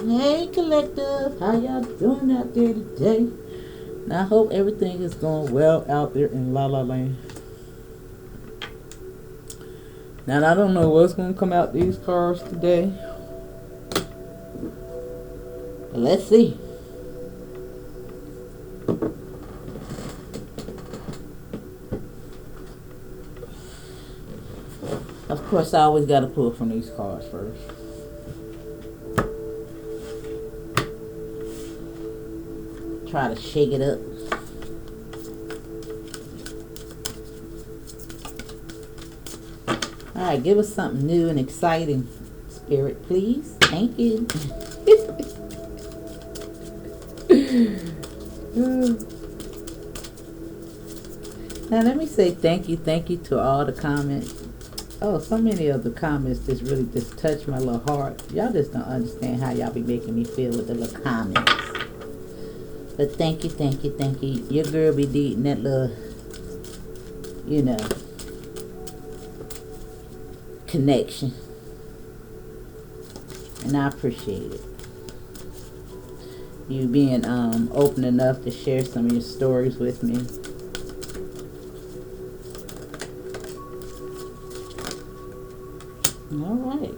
Hey collective, how y'all doing out there today? And I hope everything is going well out there in La La Land. Now I don't know what's going to come out these cards today, but let's see. Of course, I always got to pull from these cards first. Try to shake it up. Alright, give us something new and exciting, Spirit, please. Thank you. Now, let me say thank you to all the comments. Oh, so many of the comments just really just touch my little heart. Y'all just don't understand how y'all be making me feel with the little comments. But thank you. Your girl be needing that little, you know, connection. And I appreciate it. You being open enough to share some of your stories with me. Alright.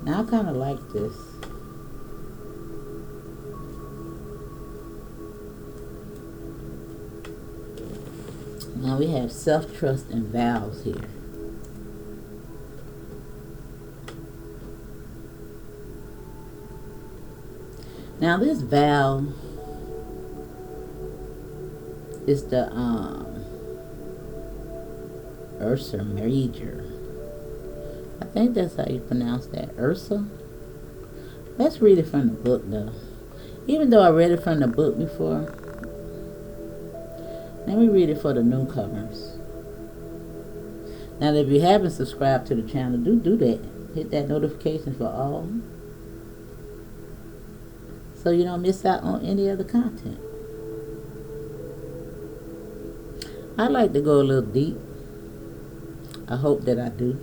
Now I kind of like this. Now we have self-trust and vows here. Now this vow is the Ursa Major. I think that's how you pronounce that, Ursa. Let's read it from the book though. Even though I read it from the book before, let me read it for the newcomers. Now if you haven't subscribed to the channel, do that. Hit that notification for all, so you don't miss out on any of the content. I like to go a little deep. I hope that I do.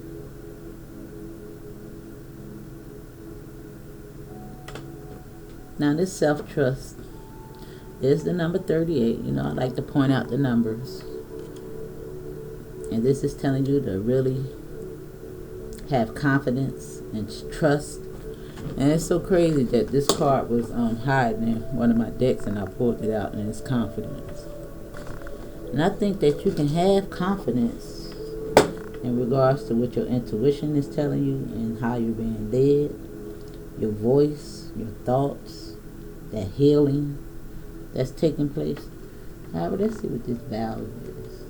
Now this self-trust is the number 38. You know, I like to point out the numbers. And this is telling you to really have confidence and trust. And it's so crazy that this card was hiding in one of my decks and I pulled it out, and it's confidence. And I think that you can have confidence in regards to what your intuition is telling you and how you're being led, your voice, your thoughts, that healing that's taking place. However, let's see what this vow is.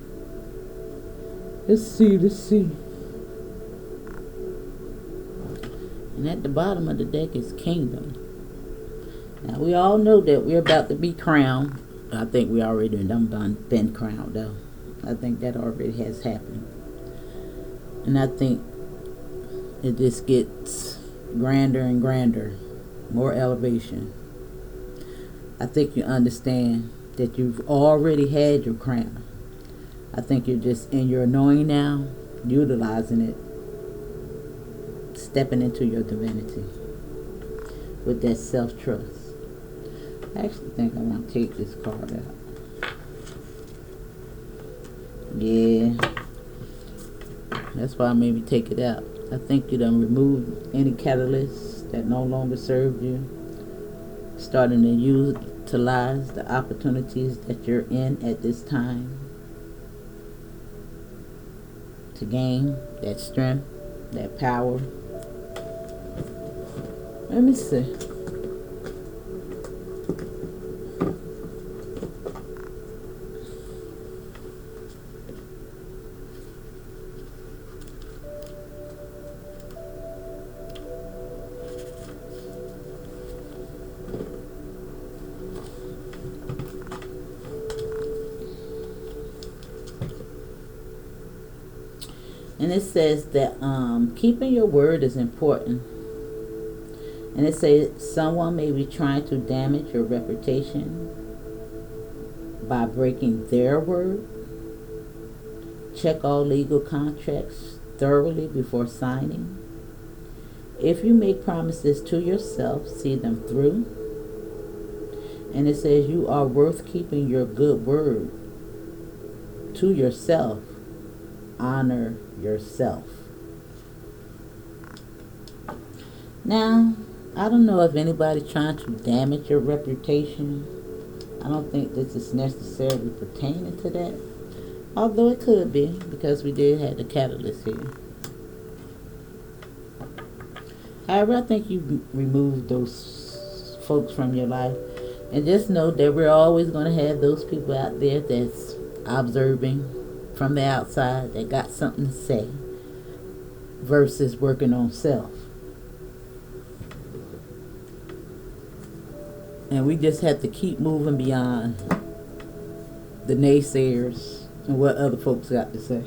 Let's see. And at the bottom of the deck is Kingdom. Now we all know that we're about to be crowned. I think we already been crowned though. I think that already has happened. And I think it just gets grander and grander. More elevation. I think you understand that you've already had your crown. I think you're just in your knowing now, utilizing it, stepping into your divinity with that self-trust. I actually think I want to take this card out. Yeah. That's why I made me take it out. I think you done removed any catalysts that no longer serve you. Starting to utilize the opportunities that you're in at this time to gain that strength, that power. Let me see. And it says that keeping your word is important. And it says someone may be trying to damage your reputation by breaking their word. Check all legal contracts thoroughly before signing. If you make promises to yourself, see them through. And it says you are worth keeping your good word to yourself. Honor yourself. Now, I don't know if anybody's trying to damage your reputation. I don't think this is necessarily pertaining to that. Although it could be, because we did have the catalyst here. However, I think you remove those folks from your life. And just know that we're always going to have those people out there that's observing from the outside that got something to say versus working on self. And we just have to keep moving beyond the naysayers and what other folks got to say.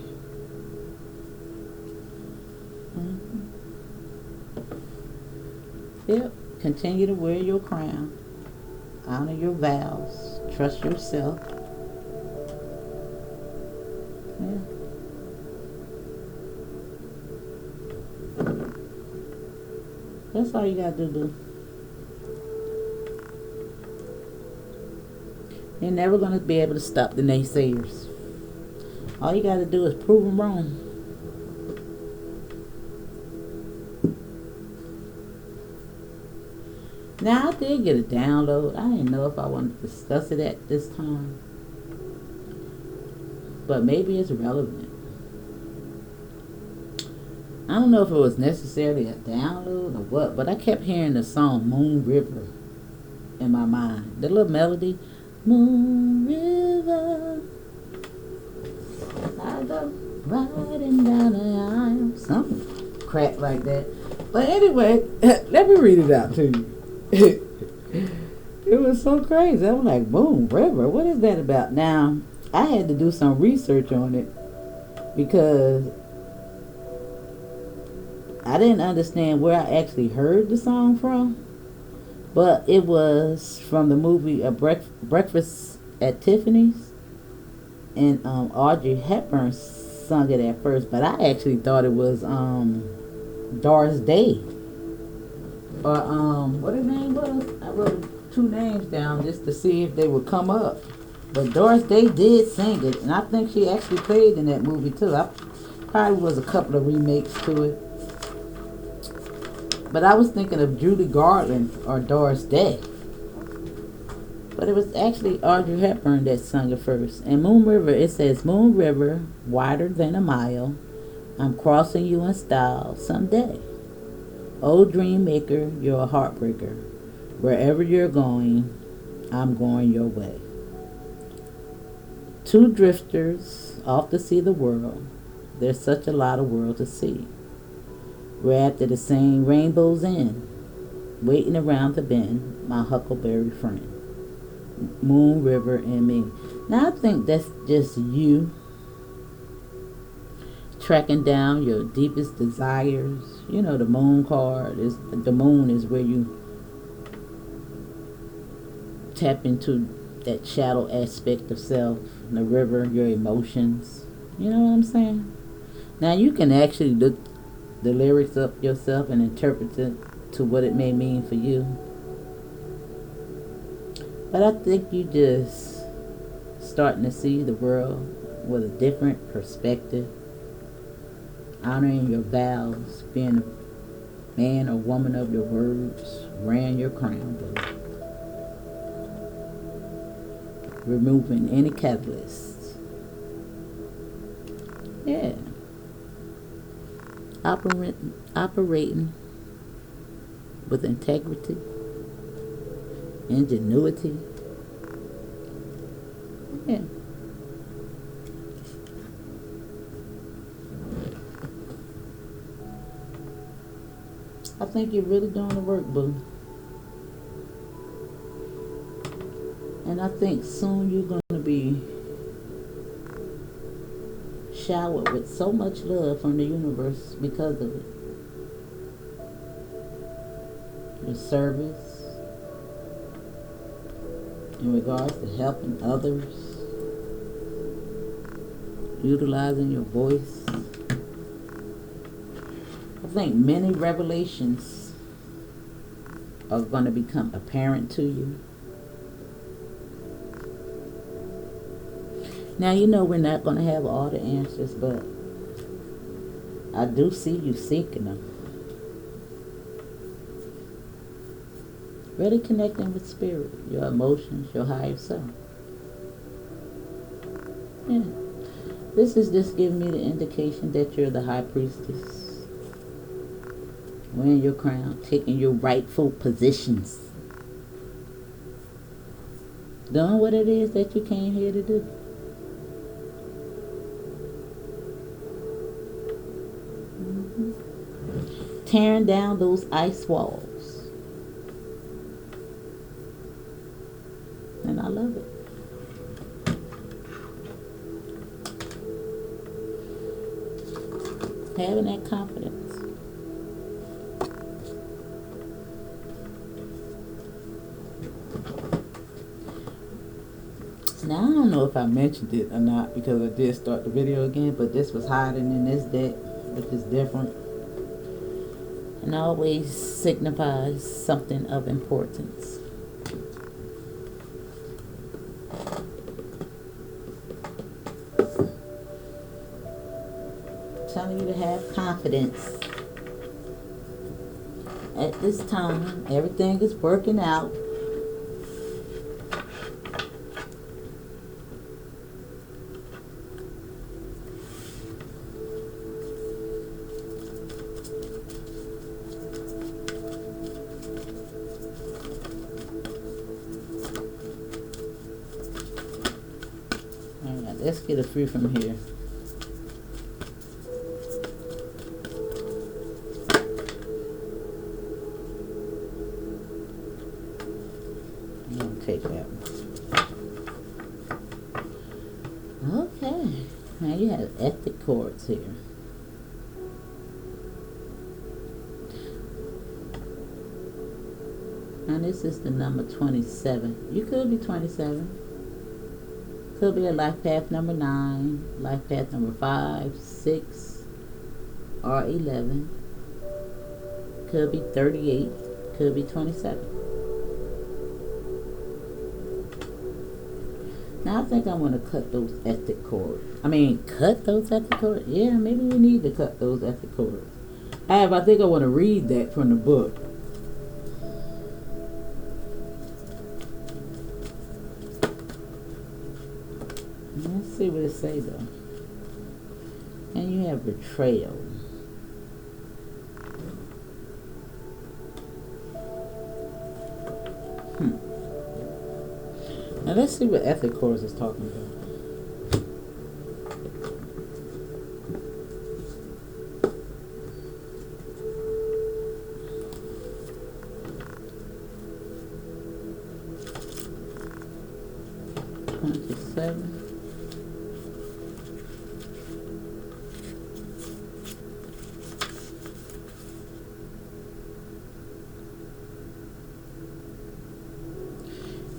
Yep. Continue to wear your crown. Honor your vows. Trust yourself. Yeah. That's all you gotta do, boo. You're never gonna be able to stop the naysayers. All you gotta do is prove them wrong. Now, I did get a download. I didn't know if I wanted to discuss it at this time. But maybe it's relevant. I don't know if it was necessarily a download or what, but I kept hearing the song Moon River in my mind. The little melody. Moon River, I go riding down the aisle. Some crap like that. But anyway, let me read it out to you. It was so crazy. I'm like, Moon River, what is that about? Now, I had to do some research on it because I didn't understand where I actually heard the song from. But it was from the movie Breakfast at Tiffany's. And Audrey Hepburn sung it at first. But I actually thought it was Doris Day. Or what her name was? I wrote 2 names down just to see if they would come up. But Doris Day did sing it. And I think she actually played in that movie too. I probably was a couple of remakes to it. But I was thinking of Judy Garland or Doris Day. But it was actually Audrey Hepburn that sung it first. And Moon River, it says, Moon River, wider than a mile, I'm crossing you in style someday. Oh, dream maker, you're a heartbreaker. Wherever you're going, I'm going your way. 2 drifters off to see the world. There's such a lot of world to see. We're after the same rainbow's end, waiting around the bend, my huckleberry friend. Moon River and me. Now I think that's just you tracking down your deepest desires. You know, the moon card is the moon is where you tap into that shadow aspect of self. The river, your emotions. You know what I'm saying? Now you can actually look the lyrics up yourself and interpret it to what it may mean for you. But I think you just starting to see the world with a different perspective. Honoring your vows, being a man or woman of your words, wearing your crown, brother. Removing any catalysts. Yeah. Operating with integrity, ingenuity. Yeah. I think you're really doing the work, boo. And I think soon you're going to be showered with so much love from the universe because of it. Your service in regards to helping others, utilizing your voice. I I think many revelations are going to become apparent to you. Now, you know we're not going to have all the answers, but I do see you seeking them. Really connecting with spirit, your emotions, your higher self. Yeah. This is just giving me the indication that you're the high priestess. Wearing your crown, taking your rightful positions. Doing what it is that you came here to do. Tearing down those ice walls. And I love it. Having that confidence. Now, I don't know if I mentioned it or not because I did start the video again, but this was hiding in this deck, which is different. And always signifies something of importance. Telling you to have confidence. At this time, everything is working out. Alright, let's get it free from here. Take that one. Okay. Now you have ethic cords here. And this is the number 27. You could be 27. Could be a life path number 9, life path number 5, 6, or 11. Could be 38. Could be 27. Now I think I want to cut those ethic cords. Cut those ethic cords? Yeah, maybe we need to cut those ethic cords. I think I want to read that from the book. Let's see what it says though. And you have betrayal. Now let's see what ethic cords is talking about.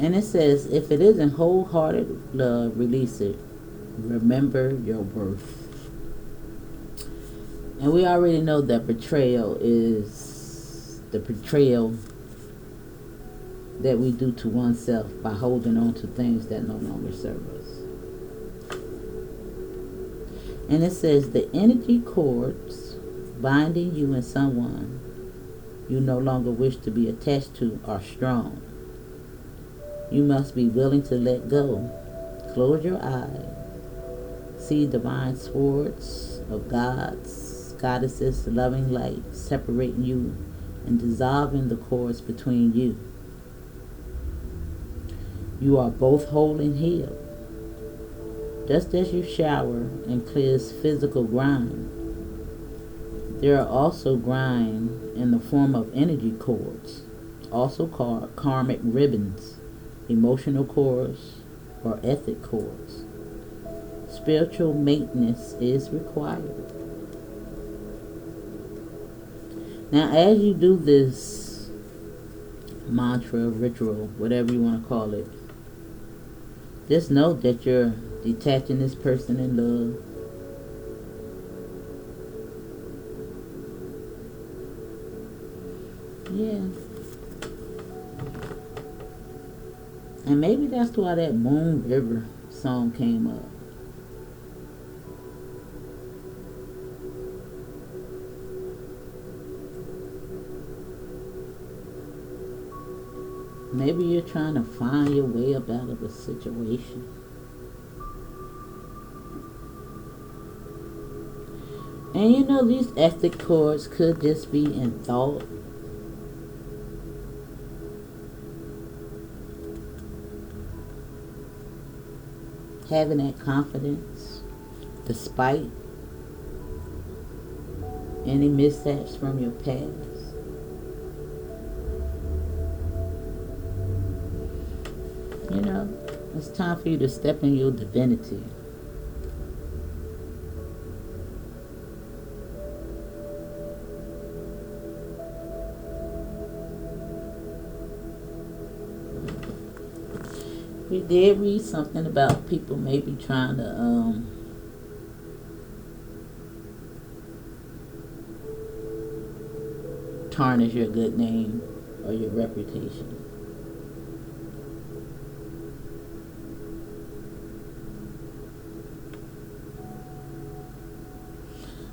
And it says, if it isn't wholehearted love, release it. Remember your worth. And we already know that betrayal is the betrayal that we do to oneself by holding on to things that no longer serve us. And it says, the energy cords binding you and someone you no longer wish to be attached to are strong. You must be willing to let go. Close your eyes. See divine swords of gods, goddesses, loving light separating you and dissolving the cords between you. You are both whole and healed. Just as you shower and clears physical grime, there are also grime in the form of energy cords, also called karmic ribbons, emotional cords, or ethic cords. Spiritual maintenance is required. Now, as you do this mantra, ritual, whatever you want to call it, just know that you're detaching this person in love. Yeah. And maybe that's why that Moon River song came up. Maybe you're trying to find your way up out of a situation. And you know, these ethnic chords could just be in thought. Having that confidence despite any mishaps from your past. You know, it's time for you to step in your divinity. We did read something about people maybe trying to tarnish your good name or your reputation.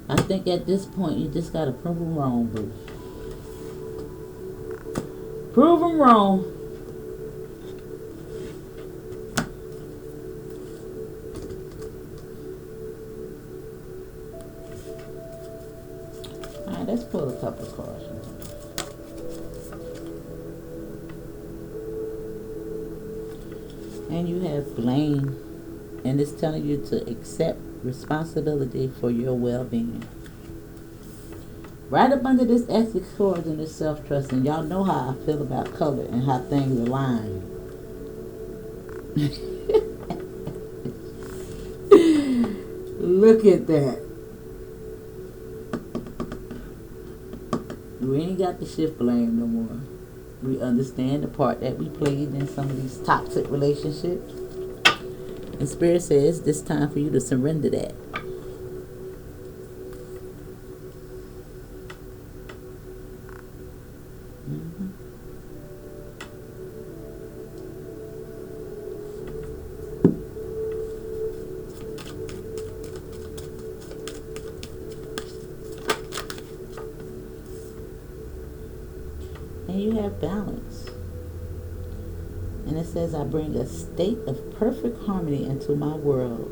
I think at this point you just gotta prove them wrong, boo. Prove them wrong. Alright, let's pull a couple of cards. And you have blame, and it's telling you to accept responsibility for your well-being. Right up under this ethics chord and this self-trust, and y'all know how I feel about color and how things align. Look at that. We ain't got to shift blame no more. We understand the part that we played in some of these toxic relationships. And Spirit says it's time for you to surrender that. And you have balance. And it says, I bring a state of perfect harmony into my world.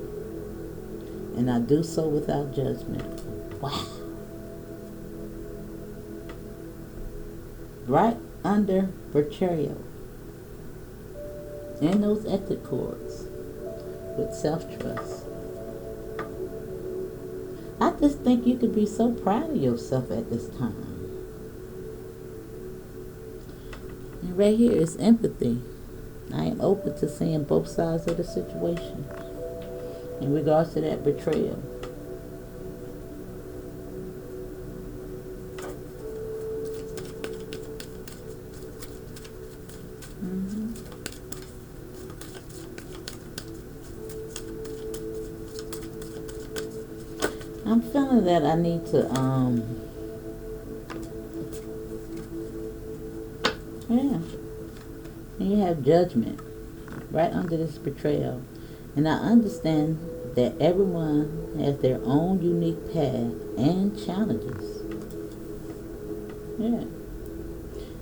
And I do so without judgment. Wow. Right under Betrayal. In those ethic chords. With self-trust. I just think you could be so proud of yourself at this time. And right here is empathy. I am open to seeing both sides of the situation in regards to that betrayal. I'm feeling that I need to yeah. And you have judgment right under this betrayal. And I understand that everyone has their own unique path and challenges. Yeah.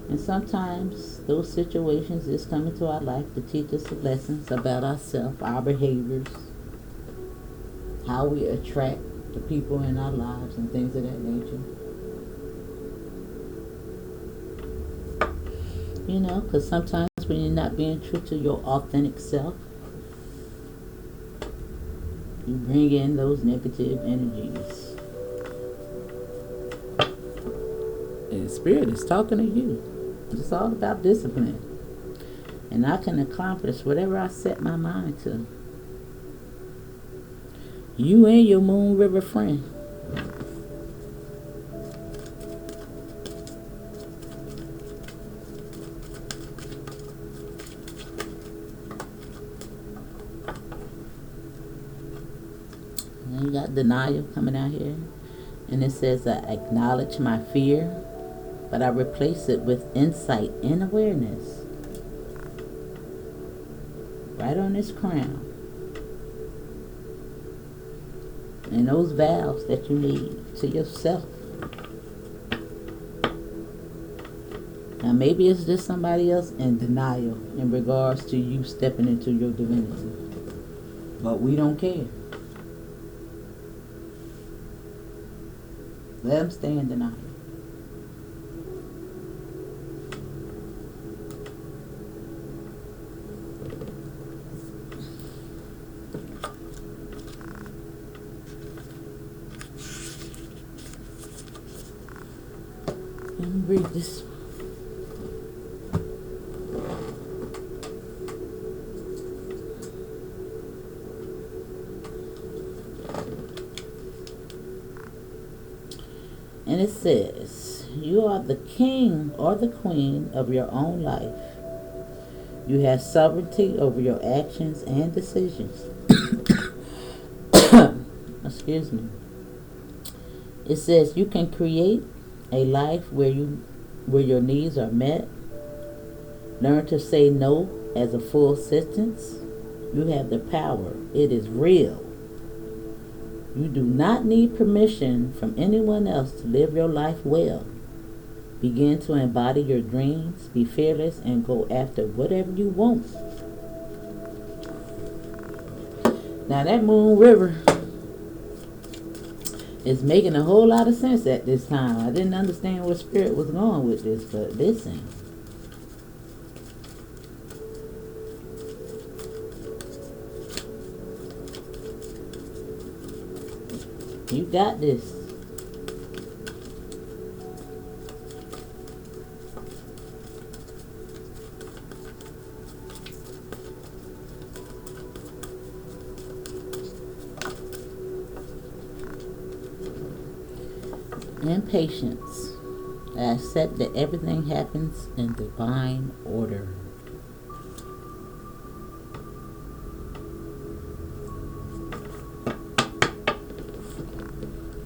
And sometimes those situations just come into our life to teach us lessons about ourselves, our behaviors, how we attract the people in our lives and things of that nature. You know, because sometimes when you're not being true to your authentic self, you bring in those negative energies. And Spirit is talking to you. It's all about discipline. And I can accomplish whatever I set my mind to. You and your Moon River friend. And you got denial coming out here. And it says, I acknowledge my fear but I replace it with insight and awareness. Right on this crown. And those vows that you need to yourself. Now maybe it's just somebody else in denial in regards to you stepping into your divinity. But we don't care. Let them stay in denial. Let me read this. And it says, you are the king or the queen of your own life. You have sovereignty over your actions and decisions. Excuse me. It says you can create a life where your needs are met. Learn to say no as a full sentence. You have the power. It is real. You do not need permission from anyone else to live your life well. Begin to embody your dreams, be fearless, and go after whatever you want. Now that Moon River is making a whole lot of sense at this time. I didn't understand where Spirit was going with this, but listen. You got this. And patience. I accept that everything happens in divine order.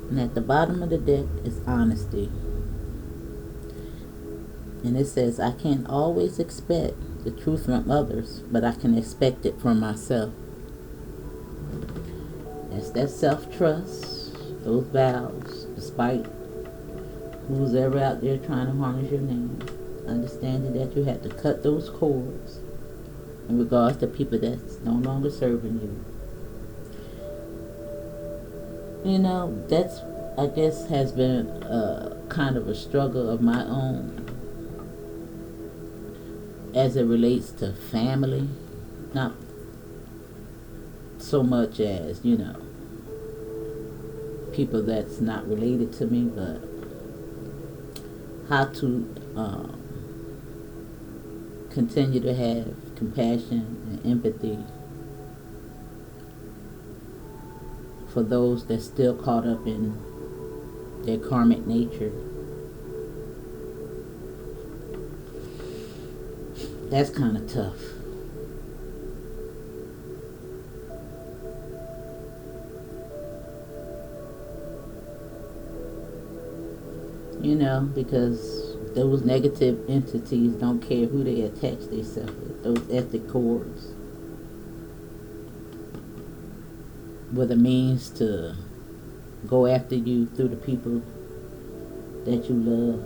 And at the bottom of the deck is honesty. And it says, I can't always expect the truth from others, but I can expect it from myself. That's that self-trust, those vows, despite who's ever out there trying to harness your name. Understanding that you have to cut those cords in regards to people that's no longer serving you. You know, that's, I guess, has been kind of a struggle of my own as it relates to family. Not so much as, you know, people that's not related to me, but how to continue to have compassion and empathy for those that's still caught up in their karmic nature. That's kind of tough. You know, because those negative entities don't care who they attach themselves with. Those ethnic cords were the means to go after you through the people that you love.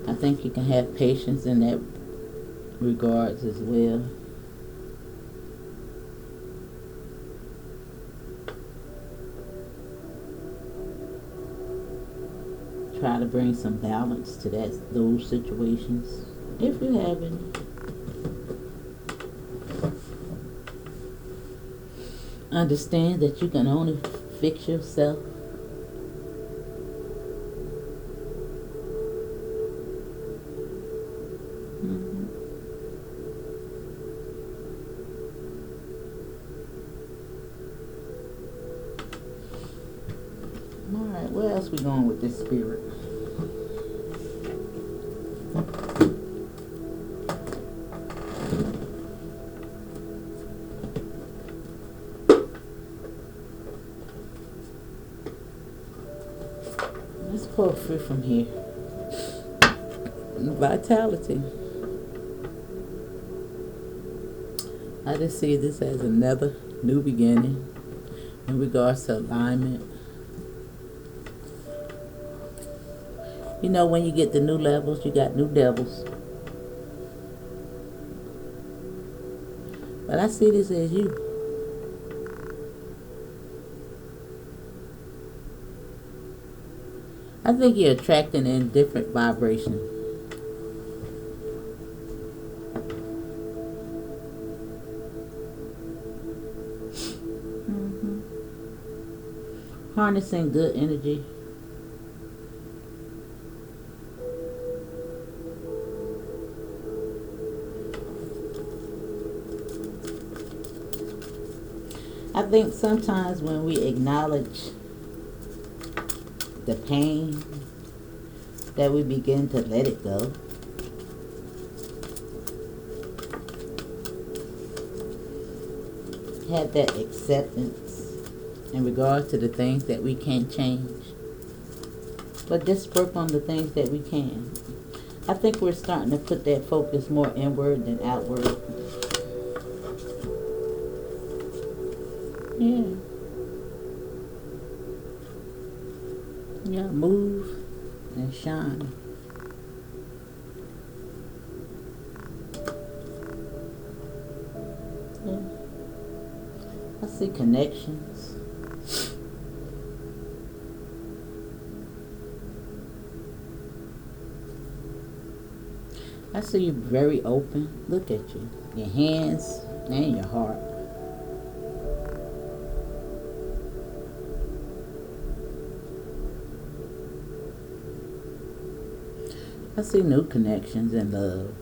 I think you can have patience in that regards as well. Try to bring some balance to those situations, if you have any. Understand that you can only fix yourself. Alright, where else we going with this spirit? Let's pull free from here. Vitality. I just see this as another new beginning in regards to alignment. You know, when you get the new levels, you got new devils. But I see this as you. I think you're attracting in different vibration. Harnessing good energy. I think sometimes when we acknowledge the pain, that we begin to let it go. Have that acceptance in regard to the things that we can't change. But just work on the things that we can. I think we're starting to put that focus more inward than outward. Yeah. Yeah, move and shine. Yeah. I see connections. I see you very open. Look at you. Your hands and your heart. I see new connections and love.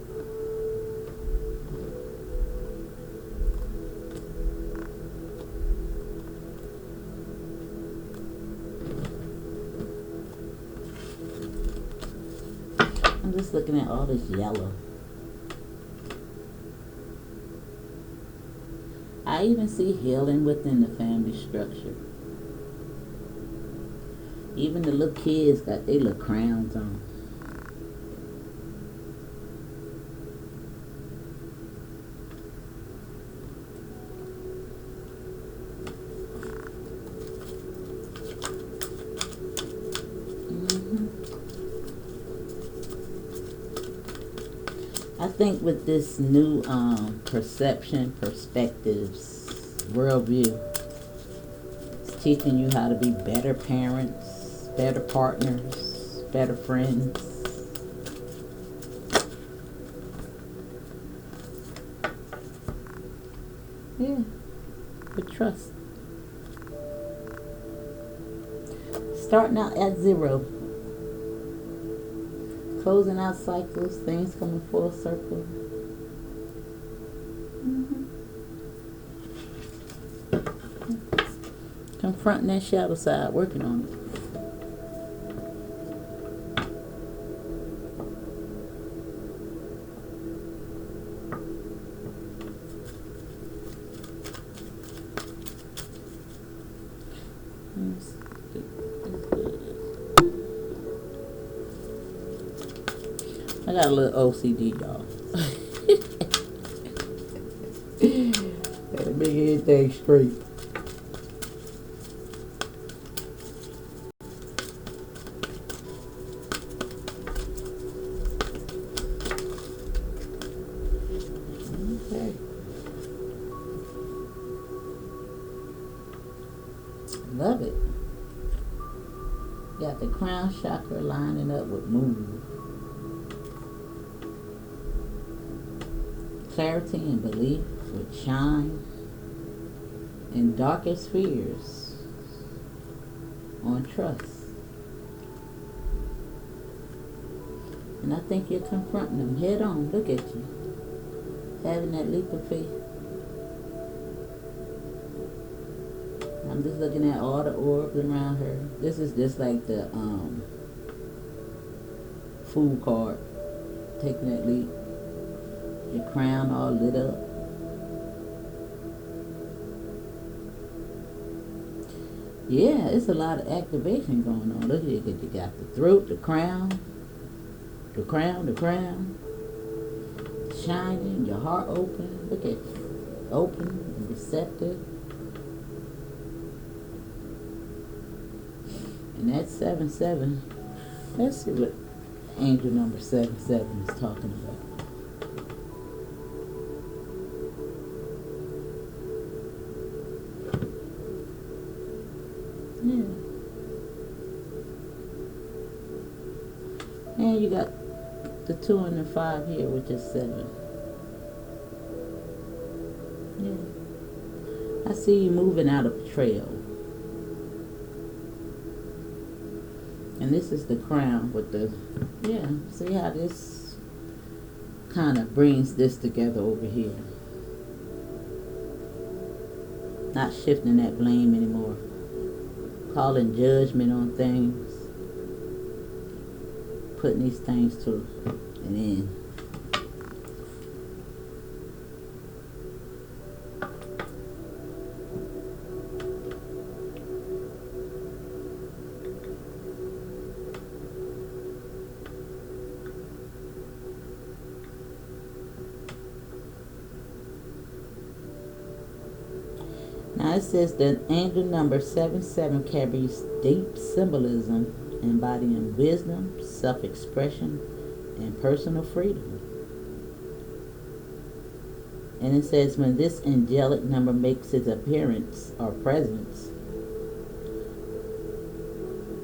I'm just looking at all this yellow. I even see healing within the family structure. Even the little kids got their little crowns on. I think with this new perspectives, worldview, it's teaching you how to be better parents, better partners, better friends. Yeah, with trust. Starting out at zero. Closing out cycles, things coming full circle. Confronting that shadow side, working on it. I got a little OCD, y'all. Gotta make everything straight. Okay. Love it. Got the crown chakra lining up with moon. Clarity and belief would shine in darkest fears on trust. And I think you're confronting them head on. Look at you. Having that leap of faith. I'm just looking at all the orbs around her. This is just like the fool card. Taking that leap. Your crown all lit up. Yeah, it's a lot of activation going on. Look here, you got the throat, the crown, the crown, shining, your heart open. Look at open and receptive. And that's 7-7. Let's see what angel number 7-7 is talking about. Yeah. And you got the 2 and the 5 here, which is 7. Yeah. I see you moving out of betrayal. And this is the crown with the, yeah, see how this kind of brings this together over here. Not shifting that blame anymore. Calling judgment on things. Putting these things to an end. Now it says that angel number 7-7 carries deep symbolism embodying wisdom, self-expression, and personal freedom. And it says when this angelic number makes its appearance or presence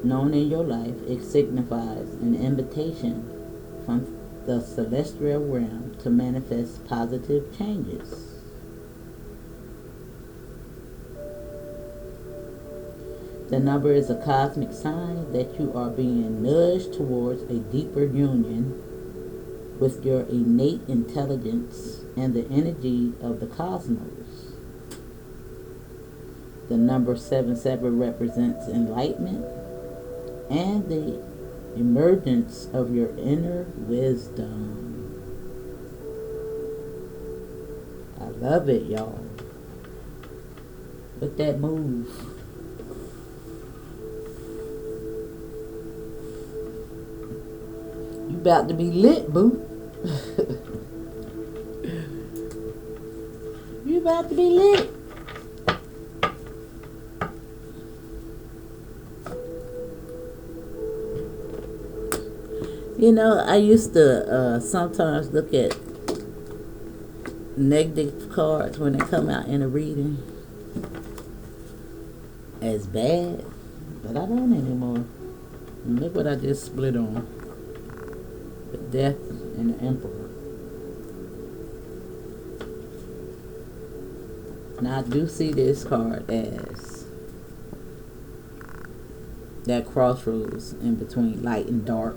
known in your life, it signifies an invitation from the celestial realm to manifest positive changes. The number is a cosmic sign that you are being nudged towards a deeper union with your innate intelligence and the energy of the cosmos. The number 7-7 represents enlightenment and the emergence of your inner wisdom. I love it, y'all. With that move. You about to be lit, boo. You about to be lit. You know, I used to sometimes look at negative cards when they come out in a reading as bad, but I don't anymore. And look what I just split on. The Death and the Emperor. Now I do see this card as that crossroads in between light and dark.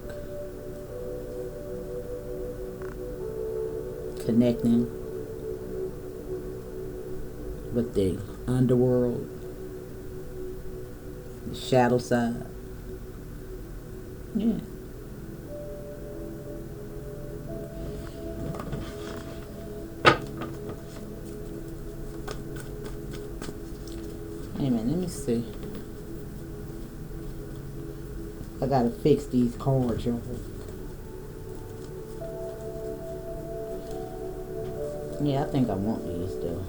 Connecting with the underworld, the shadow side. Yeah. Hey man, let me see. I gotta fix these cards, y'all. Yeah, I think I want these though.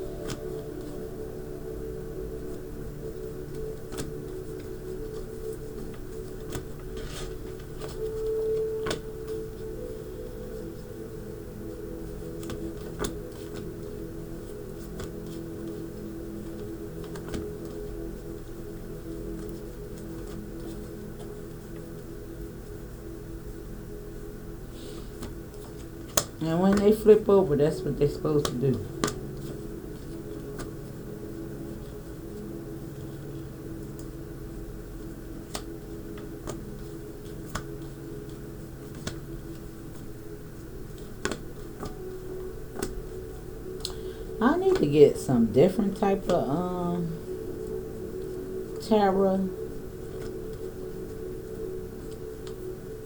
And when they flip over, that's what they're supposed to do. I need to get some different type of tarot.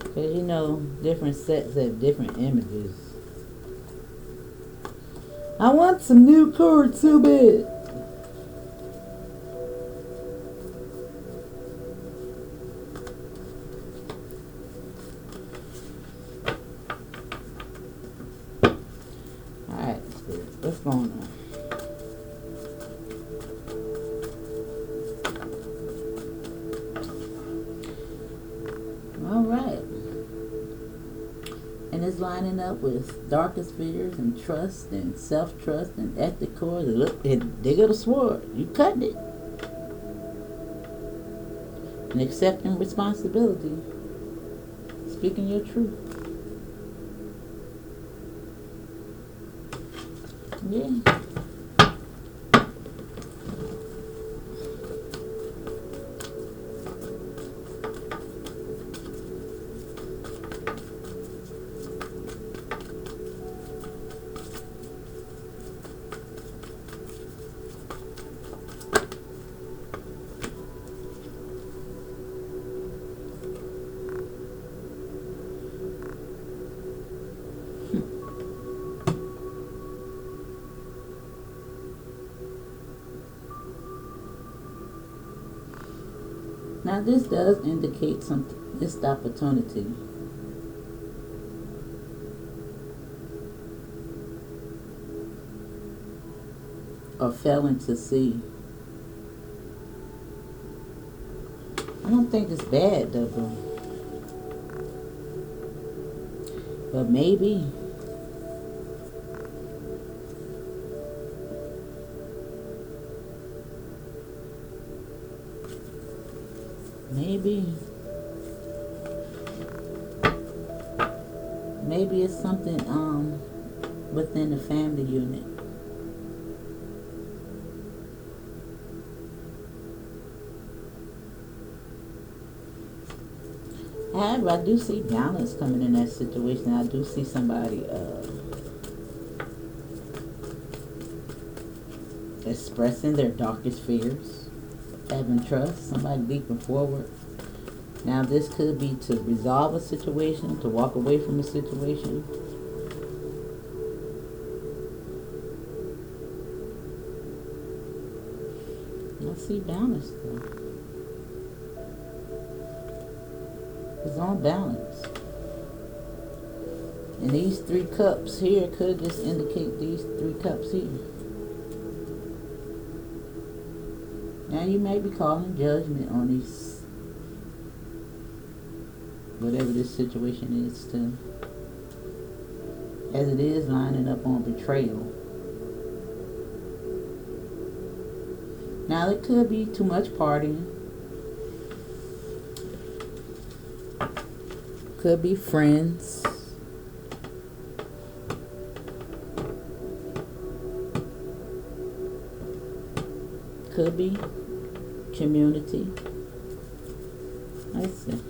Because you know, different sets have different images. I want some new cards so bad. it's lining up with darkest fears and trust and self-trust and ethic core. Look, they got a sword. You cutting it. And accepting responsibility. Speaking your truth. Yeah. Now this does indicate some missed opportunity. Or failing to see. I don't think it's bad though, bro. But maybe it's something within the family unit. However, I do see balance coming in that situation. I do see somebody expressing their darkest fears, having trust, somebody leaping forward. Now this could be to resolve a situation, to walk away from a situation. I see balance though. It's on balance. And these 3 cups here could just indicate these 3 cups here. Now you may be calling judgment on these, whatever this situation is too. As it is lining up on betrayal. Now it could be too much partying. Could be friends. Could be community. Let's see.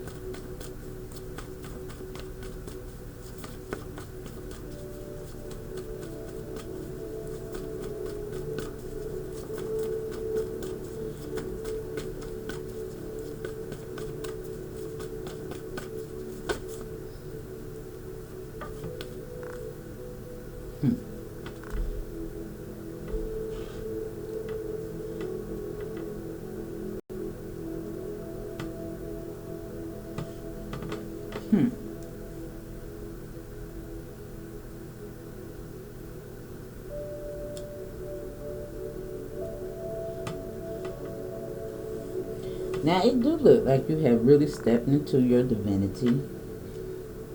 Now it do look like you have really stepped into your divinity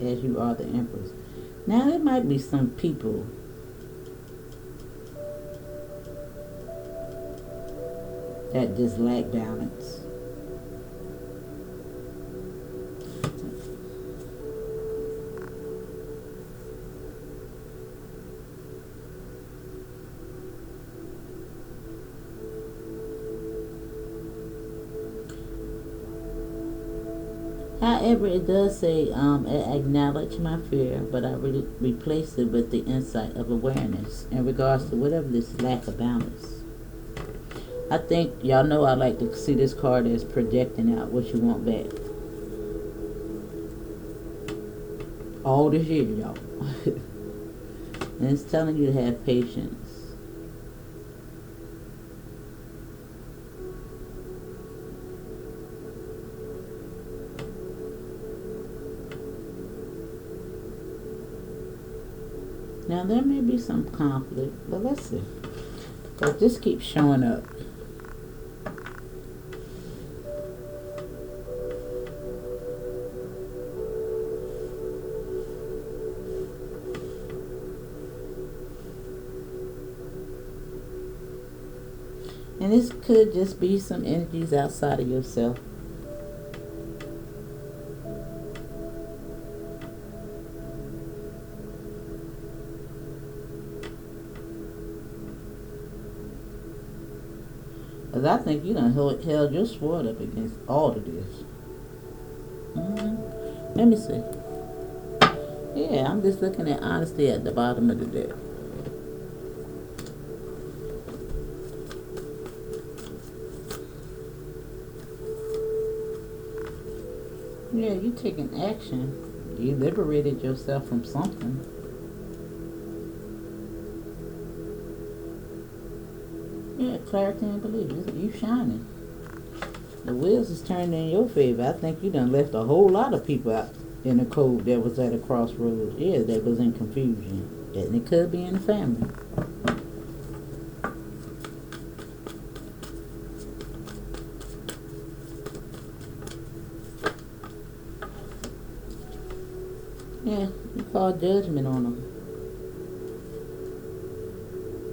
as you are the Empress. Now there might be some people that just lack balance. However, it does say, acknowledge my fear, but I replace it with the insight of awareness in regards to whatever this lack of balance. I think, y'all know I like to see this card as projecting out what you want back. All this year, y'all. And it's telling you to have patience. Now there may be some conflict, but let's see. But this keeps showing up. And this could just be some energies outside of yourself. Because I think you done held your sword up against all of this. Let me see. Yeah, I'm just looking at honesty at the bottom of the deck. Yeah, you taking action. You liberated yourself from something. Yeah, clarity and belief. You shining. The wheels is turning in your favor. I think you done left a whole lot of people out in the cold that was at a crossroads. Yeah, that was in confusion. And it could be in the family. Yeah, you call judgment on them.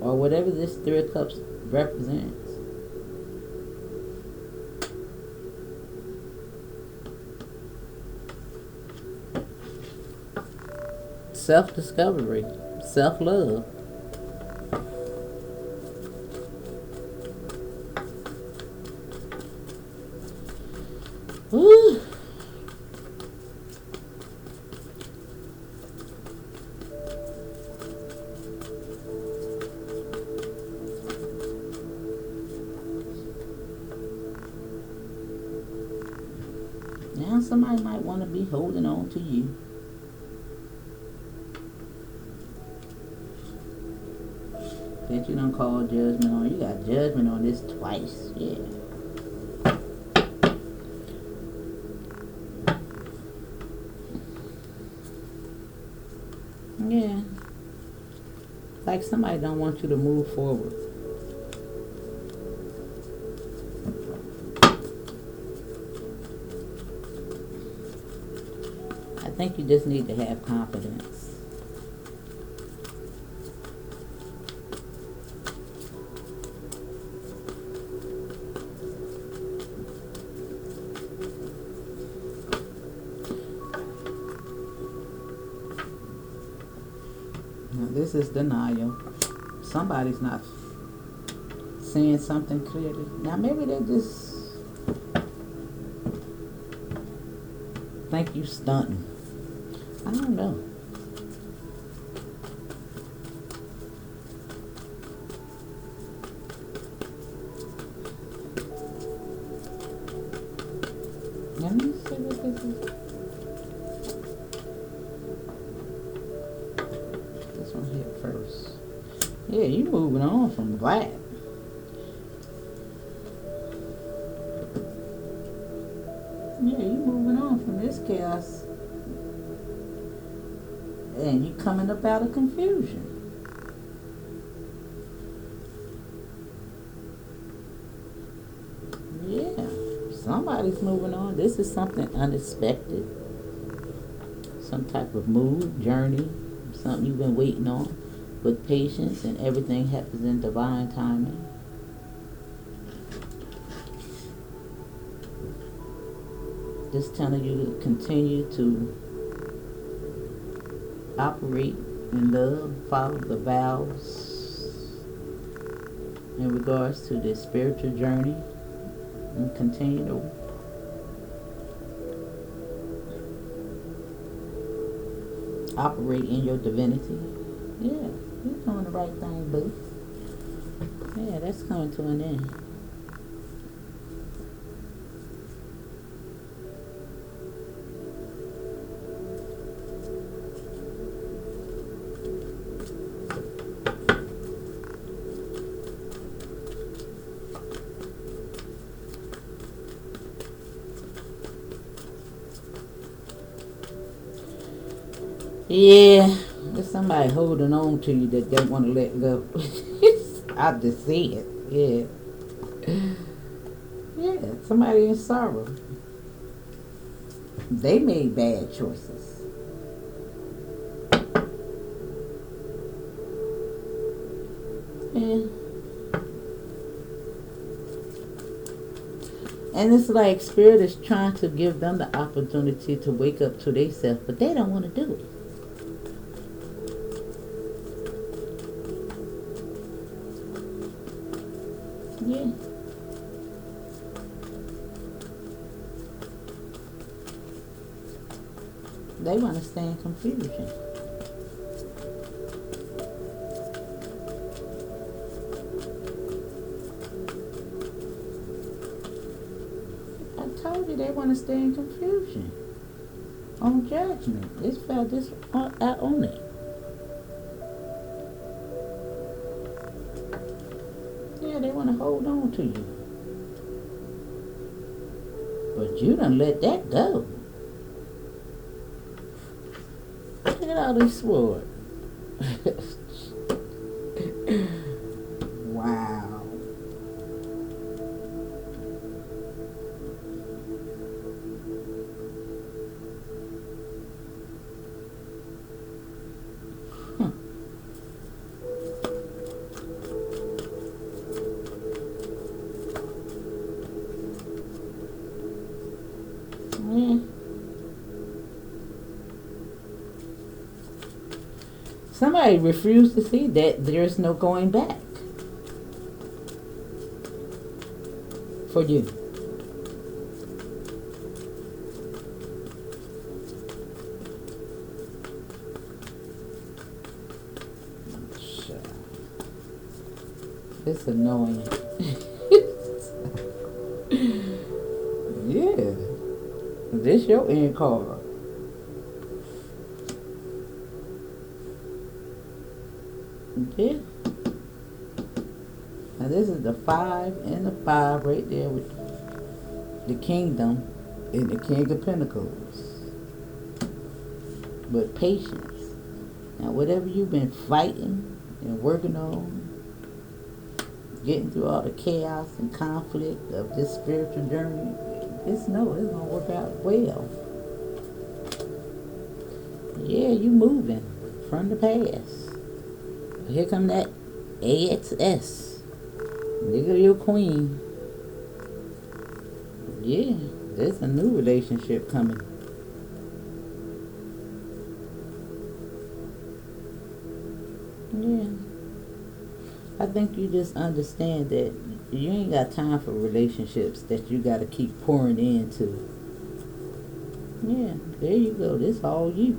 Or whatever this Three of Cups represents. Self-discovery. Self-love. Woo! Now somebody might want to be holding on to you. That you don't call judgment on. You got judgment on this twice. Yeah. Yeah. Like somebody don't want you to move forward. I think you just need to have confidence. Now, this is denial. Somebody's not seeing something clearly. Now maybe they just think you stunting. I don't know. Let me see what this is. This one hit first. Yeah, you moving on from black. Yeah, you moving on from this chaos. And you coming up out of confusion. Yeah, somebody's moving on. This is something unexpected. Some type of move, journey, something you've been waiting on with patience, and everything happens in divine timing. Just telling you to continue to operate in love, follow the vows in regards to this spiritual journey, and continue to operate in your divinity. Yeah, you're doing the right thing, boo. Yeah, that's coming to an end. Yeah, there's somebody holding on to you that don't want to let go. I just see it. Yeah. Yeah, somebody in sorrow. They made bad choices. Yeah. And it's like Spirit is trying to give them the opportunity to wake up to themselves, but they don't want to do it. Yeah. They want to stay in confusion. I told you they want to stay in confusion. On judgment. It's felt this I own it. Yeah, they want to hold on to you. But you done let that go. Look at all these swords. Wow. Yeah. Somebody refused to see that there's no going back for you. It's annoying. Yeah. This your end card. Yeah. Now this is the 5 and the 5 right there with the kingdom and the King of Pentacles. But patience. Now whatever you've been fighting and working on, getting through all the chaos and conflict of this spiritual journey, it's gonna work out well. Yeah, you moving from the past. Here come that AXS. Nigga, your queen. Yeah, there's a new relationship coming. Yeah. I think you just understand that you ain't got time for relationships that you got to keep pouring into. Yeah, there you go. This all you.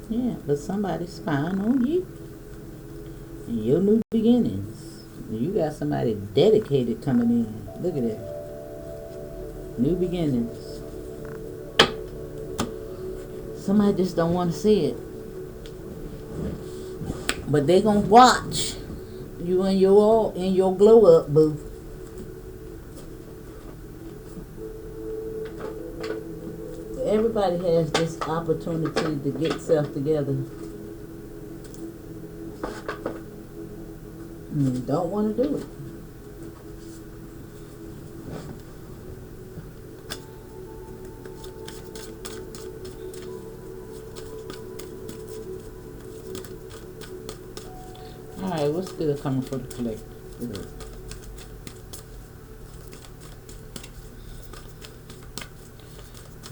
Yeah, but somebody's spying on you. And your new beginnings. You got somebody dedicated coming in. Look at that. New beginnings. Somebody just don't want to see it. But they gonna watch you in your glow up booth. Everybody has this opportunity to get self together. And you don't want to do it. Alright, what's good coming for the collector? Good.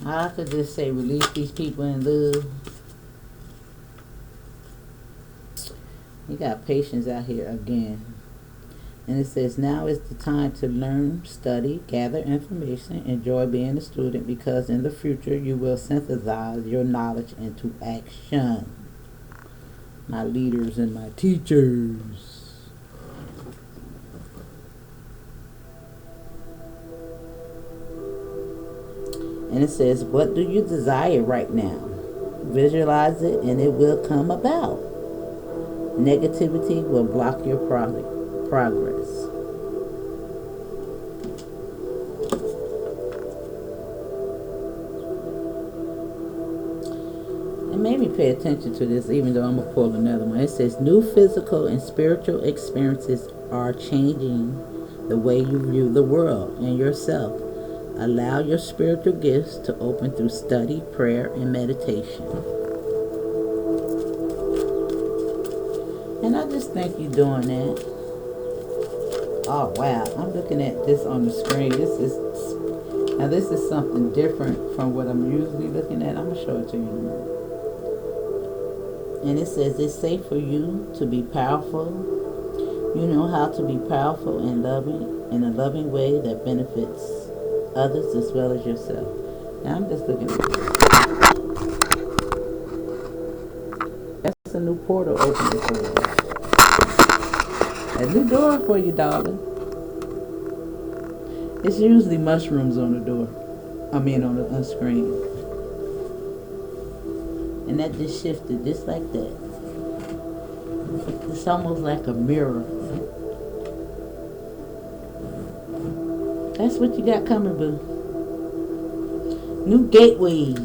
I could just say release these people in love. You got patience out here again. And it says, now is the time to learn, study, gather information, enjoy being a student, because in the future you will synthesize your knowledge into action. My leaders and my teachers. And it says, what do you desire right now? Visualize it and it will come about. Negativity will block your progress. It made me pay attention to this, even though I'm going to pull another one. It says, new physical and spiritual experiences are changing the way you view the world and yourself. Allow your spiritual gifts to open through study, prayer, and meditation. And I just think you're doing that. Oh wow, I'm looking at this on the screen. This is something different from what I'm usually looking at. I'm gonna show it to you in a minute. And it says it's safe for you to be powerful. You know how to be powerful and loving in a loving way that benefits others as well as yourself. Now I'm just looking at this. That's a new portal opening for you. A new door for you, darling. It's usually mushrooms on the door. On the screen. And that just shifted just like that. It's almost like a mirror. That's what you got coming, boo. New gateways.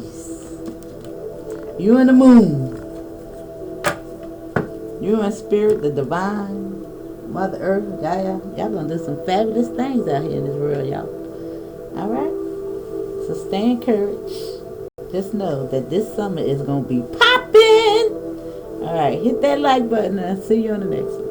You and the moon. You and spirit, the divine, Mother Earth, Gaia. Y'all gonna do some fabulous things out here in this world, y'all. Alright? So stay encouraged. Just know that this summer is gonna be popping. Alright, hit that like button and I'll see you on the next one.